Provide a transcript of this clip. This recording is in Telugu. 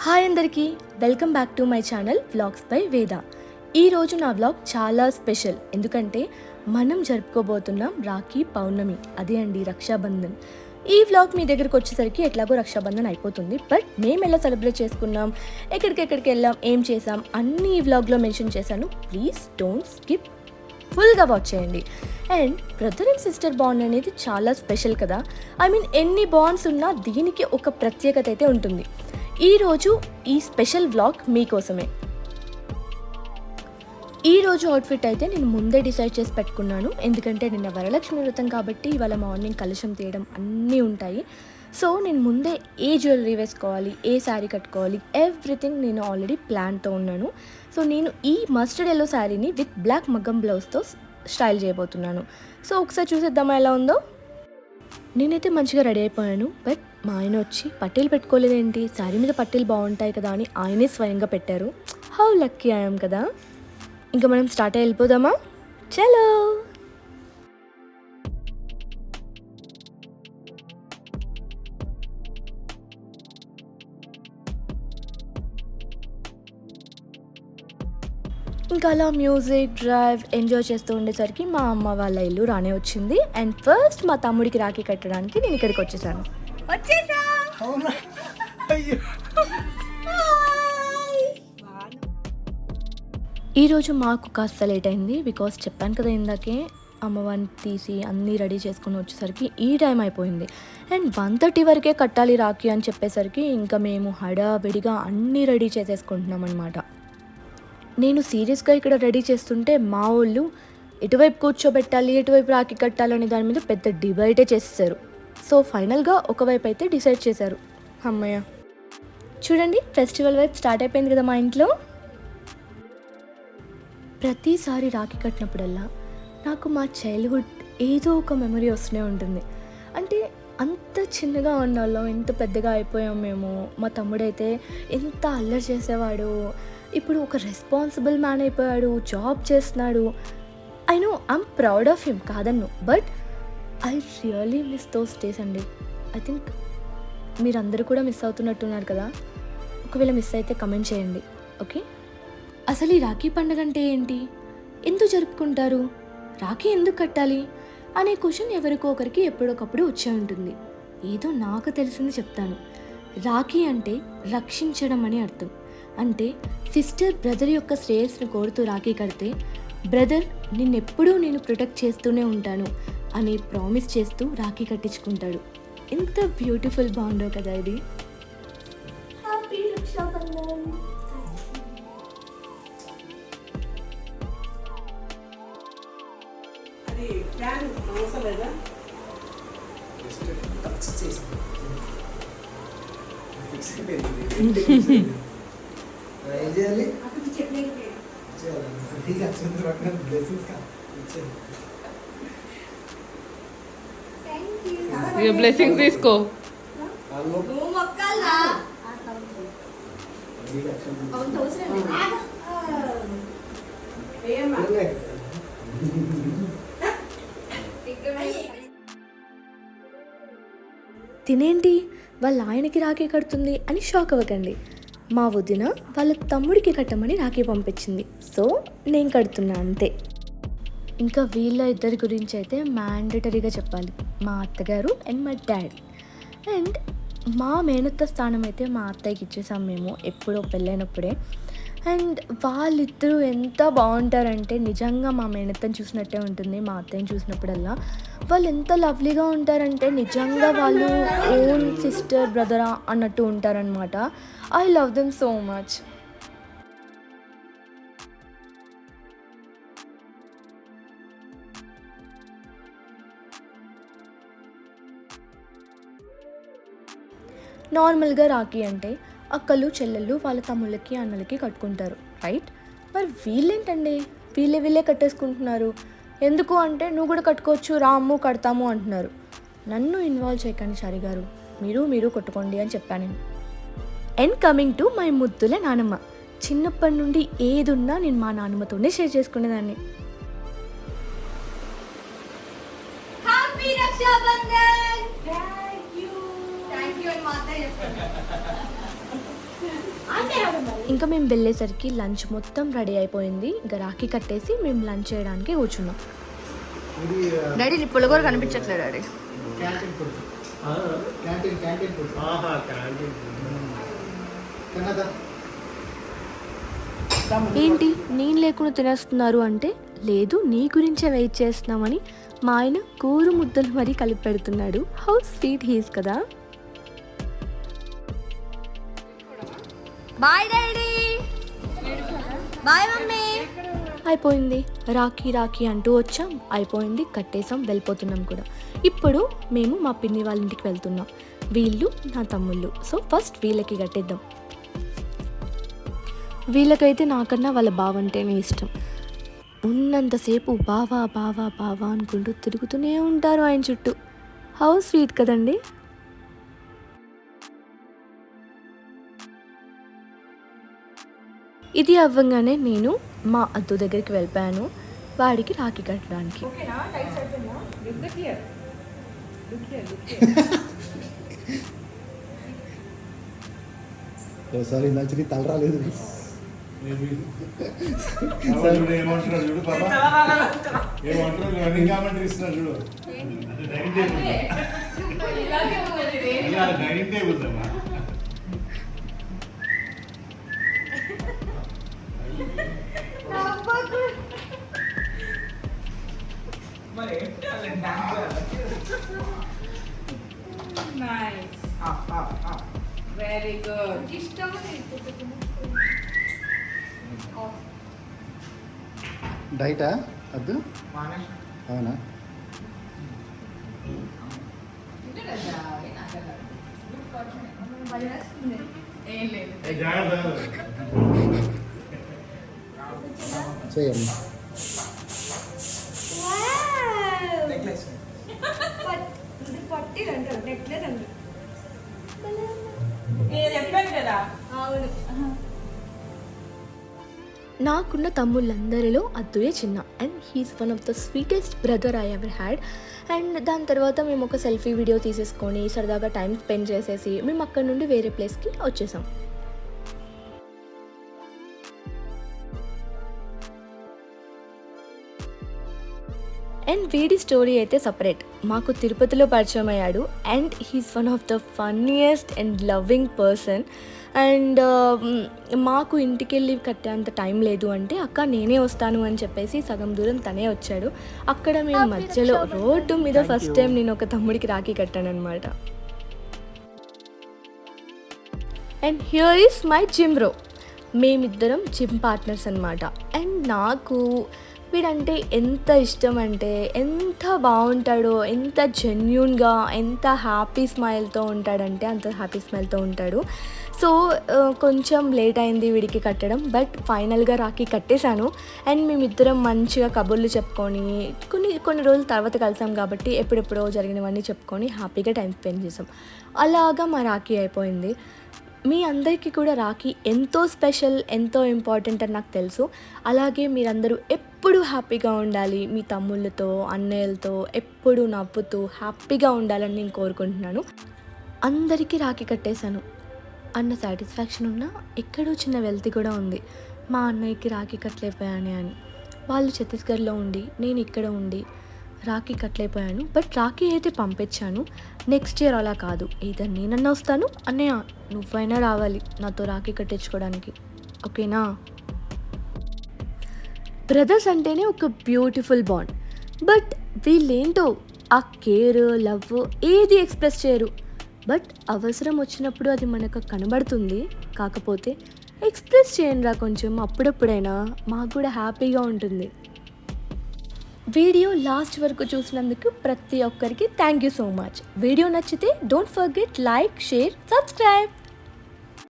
హాయ్ అందరికీ, welcome back to my channel vlogs by వేద. ఈరోజు నా వ్లాగ్ చాలా స్పెషల్, ఎందుకంటే మనం జరుపుకోబోతున్నాం రాఖీ పౌర్ణమి, అదే అండి రక్షాబంధన్. ఈ వ్లాగ్ మీ దగ్గరకు వచ్చేసరికి ఎట్లాగో రక్షాబంధన్ అయిపోతుంది, బట్ మేము ఎలా సెలబ్రేట్ చేసుకున్నాం, ఎక్కడికి వెళ్ళాం, ఏం చేసాం అన్నీ ఈ వ్లాగ్లో మెన్షన్ చేశాను. ప్లీజ్ డోంట్ స్కిప్, ఫుల్గా వాచ్ చేయండి. And brother and sister bond అనేది చాలా స్పెషల్ కదా. ఎన్ని బాండ్స్ ఉన్నా దీనికి ఒక ప్రత్యేకత అయితే ఉంటుంది. ఈరోజు ఈ స్పెషల్ వ్లాగ్ మీకోసమే. ఈరోజు అవుట్ఫిట్ అయితే నేను ముందే డిసైడ్ చేసి పెట్టుకున్నాను, ఎందుకంటే నిన్న వరలక్ష్మి వ్రతం కాబట్టి ఇవాళ మార్నింగ్ కలశం తీయడం అన్నీ ఉంటాయి. సో నేను ముందే ఏ జ్యువెలరీ వేసుకోవాలి, ఏ శారీ కట్టుకోవాలి, ఎవ్రీథింగ్ నేను ఆల్రెడీ ప్లాన్తో ఉన్నాను. సో నేను ఈ మస్టర్డ్ ఎల్లో శారీని విత్ బ్లాక్ మగ్గం బ్లౌజ్తో స్టైల్ చేయబోతున్నాను. సో ఒకసారి చూసేద్దామా ఎలా ఉందో. నేనైతే మంచిగా రెడీ అయిపోయాను, బట్ మా ఆయన వచ్చి పట్టీలు పెట్టుకోలేదేంటి, శారీ మీద పట్టీలు బాగుంటాయి కదా అని ఆయనే స్వయంగా పెట్టారు. హౌ లక్కీ ఐఎమ్ కదా. ఇంకా మనం స్టార్ట్ అయ్యి వెళ్ళిపోదామా, చలో. ఇంకా అలా మ్యూజిక్ డ్రైవ్ ఎంజాయ్ చేస్తూ ఉండేసరికి మా అమ్మ వాళ్ళ ఇల్లు రానే వచ్చింది. అండ్ ఫస్ట్ మా తమ్ముడికి రాఖీ కట్టడానికి నేను ఇక్కడికి వచ్చేసాను. ఈరోజు మాకు కాస్త లేట్ అయింది, బికాస్ చెప్పాను కదా ఇందాకే అమ్మవారిని తీసి అన్నీ రెడీ చేసుకుని వచ్చేసరికి ఈ టైం అయిపోయింది. అండ్ 1:30 వరకే కట్టాలి రాఖీ అని చెప్పేసరికి ఇంకా మేము హడావిడిగా అన్నీ రెడీ చేసేసుకుంటున్నాం అనమాట. నేను సీరియస్గా ఇక్కడ రెడీ చేస్తుంటే మా వాళ్ళు ఎటువైపు కూర్చోబెట్టాలి, ఎటువైపు రాఖీ కట్టాలనే దాని మీద పెద్ద డిబేటే చేసేసారు. సో ఫైనల్గా ఒకవైపు అయితే డిసైడ్ చేశారు. అమ్మయ్య, చూడండి ఫెస్టివల్ వైపు స్టార్ట్ అయిపోయింది కదా మా ఇంట్లో. ప్రతిసారి రాఖీ కట్టినప్పుడల్లా నాకు మా చైల్డ్హుడ్ ఏదో ఒక మెమరీ వస్తూనే ఉంటుంది. అంటే అంత చిన్నగా ఉన్నాళ్ళం, ఎంత పెద్దగా అయిపోయాం మేము. మా తమ్ముడైతే ఎంత అల్లరి చేసేవాడు, ఇప్పుడు ఒక రెస్పాన్సిబుల్ మ్యాన్ అయిపోయాడు, జాబ్ చేస్తున్నాడు. I know I'm proud of him, కాదన్ను, but I really miss those days అండి. ఐ థింక్ మీరందరూ కూడా మిస్ అవుతున్నట్టున్నారు కదా. ఒకవేళ మిస్ అయితే కమెంట్ చేయండి, ఓకే. అసలు ఈ రాఖీ పండుగ అంటే ఏంటి, ఎందుకు జరుపుకుంటారు, రాఖీ ఎందుకు కట్టాలి అనే క్వశ్చన్ ఎవరికో ఒకరికి ఎప్పుడొకప్పుడు వచ్చే ఉంటుంది. ఏదో నాకు తెలిసింది చెప్తాను. రాఖీ అంటే రక్షించడం అని అర్థం. అంటే సిస్టర్ బ్రదర్ యొక్క శ్రేయస్సును కోరుతూ రాఖీ కడితే బ్రదర్ నిన్నెప్పుడూ నేను ప్రొటెక్ట్ చేస్తూనే ఉంటాను అని ప్రామిస్ చేస్తూ రాఖీ కట్టించుకుంటాడు. ఎంత బ్యూటిఫుల్ బాండో కదా ఇది. హ్యాపీ రక్షాబంధన్. అది ప్లాన్ అవసరలేదా? బ్లెస్సింగ్స్ తీసుకో. తినేంటి వాళ్ళ ఆయనకి రాఖీ కడుతుంది అని షాక్ అవ్వకండి. మా వదిన వాళ్ళ తమ్ముడికి కట్టమని రాఖీ పంపించింది, సో నేను కడుతున్నా అంతే. ఇంకా వీళ్ళ ఇద్దరి గురించి అయితే మ్యాండటరీగా చెప్పాలి, మా అత్తగారు అండ్ మా డాడీ. అండ్ మా మేనత్త స్థానం అయితే మా అత్తయ్యకి ఇచ్చేసాం మేము ఎప్పుడో పెళ్ళైనప్పుడే. అండ్ వాళ్ళిద్దరూ ఎంత బాగుంటారంటే నిజంగా మా మేనత్తని చూసినట్టే ఉంటుంది. మా అత్తయ్యని చూసినప్పుడల్లా వాళ్ళు ఎంత లవ్లీగా ఉంటారంటే నిజంగా వాళ్ళు ఓన్ సిస్టర్ బ్రదరా అన్నట్టు ఉంటారనమాట. I love them so much. నార్మల్గా రాఖీ అంటే అక్కలు చెల్లెళ్ళు వాళ్ళ తమ్ముళ్ళకి అన్నలకి కట్టుకుంటారు, రైట్. మరి వీళ్ళేంటండి వీళ్ళే కట్టేసుకుంటున్నారు. ఎందుకు అంటే నువ్వు కూడా కట్టుకోవచ్చు, రాము కడతాము అంటున్నారు. నన్ను ఇన్వాల్వ్ చేయకండి చారి గారు, మీరు కొట్టుకోండి అని చెప్పాను నేను. అండ్ కమింగ్ టు మై ముద్దుల నానమ్మ, చిన్నప్పటి నుండి ఏదున్నా నేను మా నాన్నమ్మతోనే షేర్ చేసుకునేదాన్ని. ఇంకా మేము వెళ్ళేసరికి లంచ్ మొత్తం రెడీ అయిపోయింది. ఇంకా రాఖీ కట్టేసి మేము లంచ్ చేయడానికి కూర్చున్నాం. డాడీ నీ పులిగోర కనిపించట్లేదు డాడీ. ఏంటి నేను లేకుండా తినేస్తున్నారు అంటే, లేదు నీ గురించే వెయిట్ చేస్తున్నామని మా ఆయన కూరు ముద్దలు మరీ కలిపి పెడుతున్నాడు. హౌ స్వీట్ హీస్ కదా. Bye daddy, bye mummy. అయిపోయింది, రాఖీ రాఖీ అంటూ వచ్చాం, అయిపోయింది, కట్టేసాం, వెళ్ళిపోతున్నాం కూడా. ఇప్పుడు మేము మా పిన్ని వాళ్ళ ఇంటికి వెళ్తున్నాం. వీళ్ళు నా తమ్ముళ్ళు. సో ఫస్ట్ వీళ్ళకి కట్టేద్దాం. వీళ్ళకైతే నాకన్నా వాళ్ళ బావంటేనే ఇష్టం. ఉన్నంతసేపు బావా బావా బావా అనుకుంటూ తిరుగుతూనే ఉంటారు ఆయన చుట్టూ. హౌ స్వీట్ కదండి. ఇది అవ్వగానే నేను మా అద్దు దగ్గరికి వెళ్ళిపోయాను వాడికి రాఖీ కట్టడానికి. సారీ నచ్చి తల రాలేదు. ఏమంటున్నాడు చూడు పాపా, ఏమంటున్నాడు అన్ని కామెంటరీ ఇస్తున్నాడు చూడు. డైనింగ్ టేబుల్ అమ్మా. Very good. డైటా అద్దు అవునా? చేయండి. నేను చెప్పాను కదా. నాకున్న తమ్ముళ్ళందరిలో అద్దుయే చిన్న, and he's one of the sweetest brother I ever had. And దాని తర్వాత మేము ఒక సెల్ఫీ వీడియో తీసేసుకొని సరదాగా టైం స్పెండ్ చేసేసి మేము అక్కడ నుండి వేరే ప్లేస్కి వచ్చేసాం. అండ్ వీడి స్టోరీ అయితే సపరేట్. మాకు తిరుపతిలో పరిచయం అయ్యాడు, and he's one of the funniest and loving person. And మాకు ఇంటికి వెళ్ళి కట్టేంత టైం లేదు అంటే, అక్క నేనే వస్తాను అని చెప్పేసి సగం దూరం తనే వచ్చాడు. అక్కడ మేము మధ్యలో రోడ్డు మీద ఫస్ట్ టైం నేను ఒక తమ్ముడికి రాఖీ కట్టాను అనమాట. And here is my gym bro. మేమిద్దరం జిమ్ పార్ట్నర్స్ అనమాట. అండ్ నాకు వీడంటే ఎంత ఇష్టం అంటే, ఎంత బాగుంటాడో, ఎంత జెన్యూన్గా, ఎంత హ్యాపీ స్మైల్తో ఉంటాడంటే అంత హ్యాపీ స్మైల్తో ఉంటాడు. సో కొంచెం లేట్ అయింది వీడికి కట్టడం, బట్ ఫైనల్గా రాఖీ కట్టేశాను. అండ్ మేమిద్దరం మంచిగా కబుర్లు చెప్పుకొని కొన్ని రోజుల తర్వాత కలిసాం కాబట్టి ఎప్పుడెప్పుడో జరిగినవన్నీ చెప్పుకొని హ్యాపీగా టైం స్పెండ్ చేసాం. అలాగా మా రాఖీ అయిపోయింది. మీ అందరికీ కూడా రాఖీ ఎంతో స్పెషల్, ఎంతో ఇంపార్టెంట్ అని నాకు తెలుసు. అలాగే మీరందరూ ఎప్పుడూ హ్యాపీగా ఉండాలి, మీ తమ్ముళ్ళతో అన్నయ్యలతో ఎప్పుడూ నవ్వుతూ హ్యాపీగా ఉండాలని నేను కోరుకుంటున్నాను. అందరికీ రాఖీ కట్టేశాను అన్న సాటిస్ఫాక్షన్ ఉన్నా ఎక్కడో చిన్న వెల్తీ కూడా ఉంది. మా అన్నయ్యకి రాఖీ కట్టలేకపోయానే అని. వాళ్ళు ఛత్తీస్గఢ్లో ఉండి నేను ఇక్కడ ఉండి రాఖీ కట్టలేకపోయాను. బట్ రాఖీ అయితే పంపించాను. నెక్స్ట్ ఇయర్ అలా కాదు, ఏదైనా నేనన్నా వస్తాను, అన్నయ్య నువ్వైనా రావాలి నాతో రాఖీ కట్టించుకోవడానికి, ఓకేనా? బ్రదర్స్ అంటేనే ఒక బ్యూటిఫుల్ బాండ్. బట్ వీళ్ళేంటో ఆ కేర్, లవ్ ఏది ఎక్స్ప్రెస్ చేయరు. బట్ అవసరం వచ్చినప్పుడు అది మనకు కనబడుతుంది. కాకపోతే ఎక్స్ప్రెస్ చేయండిరా కొంచెం, అప్పుడప్పుడైనా మాకు కూడా హ్యాపీగా ఉంటుంది. వీడియో లాస్ట్ వరకు చూసినందుకు ప్రతి ఒక్కరికి thank you so much. Video నచ్చితే don't forget like, share, subscribe.